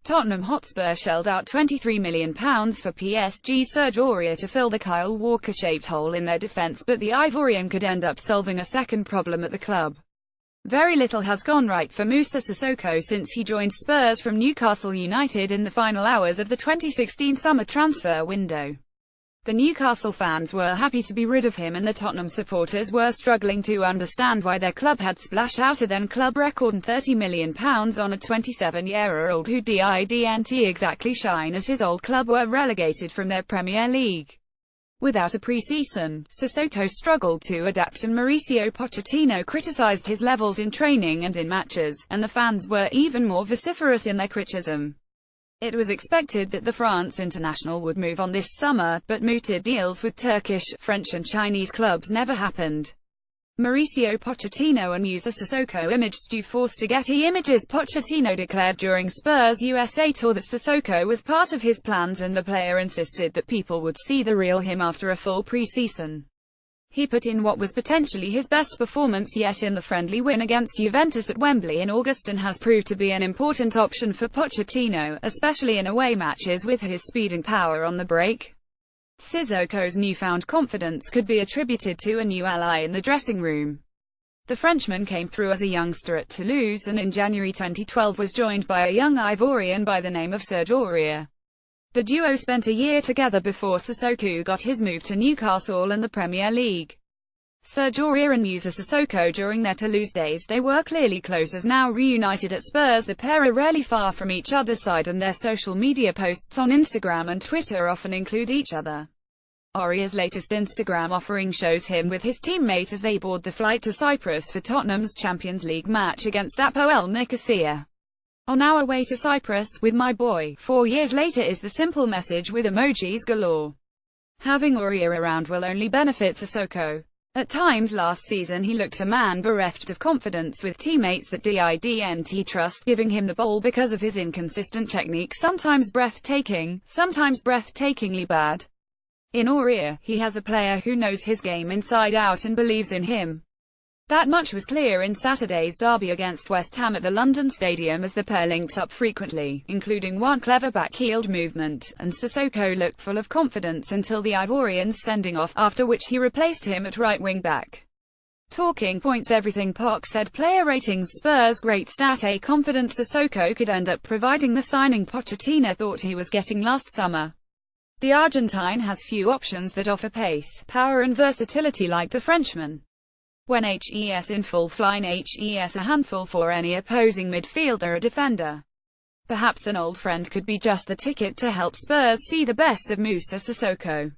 Tottenham Hotspur shelled out £23 million for PSG's Serge Aurier to fill the Kyle Walker-shaped hole in their defence, but the Ivorian could end up solving a second problem at the club. Very little has gone right for Moussa Sissoko since he joined Spurs from Newcastle United in the final hours of the 2016 summer transfer window. The Newcastle fans were happy to be rid of him, and the Tottenham supporters were struggling to understand why their club had splashed out a then-club record £30 million on a 27-year-old who didn't exactly shine as his old club were relegated from their Premier League. Without a pre-season, Sissoko struggled to adapt, and Mauricio Pochettino criticised his levels in training and in matches, and the fans were even more vociferous in their criticism. It was expected that the France international would move on this summer, but mooted deals with Turkish, French and Chinese clubs never happened. Mauricio Pochettino and Moussa Sissoko image stew. Forced to Getty Images. Pochettino declared during Spurs' USA tour that Sissoko was part of his plans, and the player insisted that people would see the real him after a full pre-season. He put in what was potentially his best performance yet in the friendly win against Juventus at Wembley in August, and has proved to be an important option for Pochettino, especially in away matches with his speed and power on the break. Sissoko's newfound confidence could be attributed to a new ally in the dressing room. The Frenchman came through as a youngster at Toulouse, and in January 2012 was joined by a young Ivorian by the name of Serge Aurier. The duo spent a year together before Sissoko got his move to Newcastle and the Premier League. Serge Aurier and Moussa Sissoko during their Toulouse days, they were clearly close. As now reunited at Spurs, the pair are rarely far from each other's side, and their social media posts on Instagram and Twitter often include each other. Aurier's latest Instagram offering shows him with his teammate as they board the flight to Cyprus for Tottenham's Champions League match against Apoel Nicosia. "On our way to Cyprus, with my boy, 4 years later," is the simple message with emojis galore. Having Aurier around will only benefit Sissoko. At times last season he looked a man bereft of confidence, with teammates that didn't trust giving him the ball because of his inconsistent technique, sometimes breathtaking, sometimes breathtakingly bad. In Aurier, he has a player who knows his game inside out and believes in him. That much was clear in Saturday's derby against West Ham at the London Stadium, as the pair linked up frequently, including one clever back-heeled movement, and Sissoko looked full of confidence until the Ivorian's sending off, after which he replaced him at right wing-back. Talking points everything. Poch said player ratings. Spurs great stat. A confident Sissoko could end up providing the signing Pochettino thought he was getting last summer. The Argentine has few options that offer pace, power and versatility like the Frenchman. When HES in full flying, HES a handful for any opposing midfielder or defender. Perhaps an old friend could be just the ticket to help Spurs see the best of Moussa Sissoko.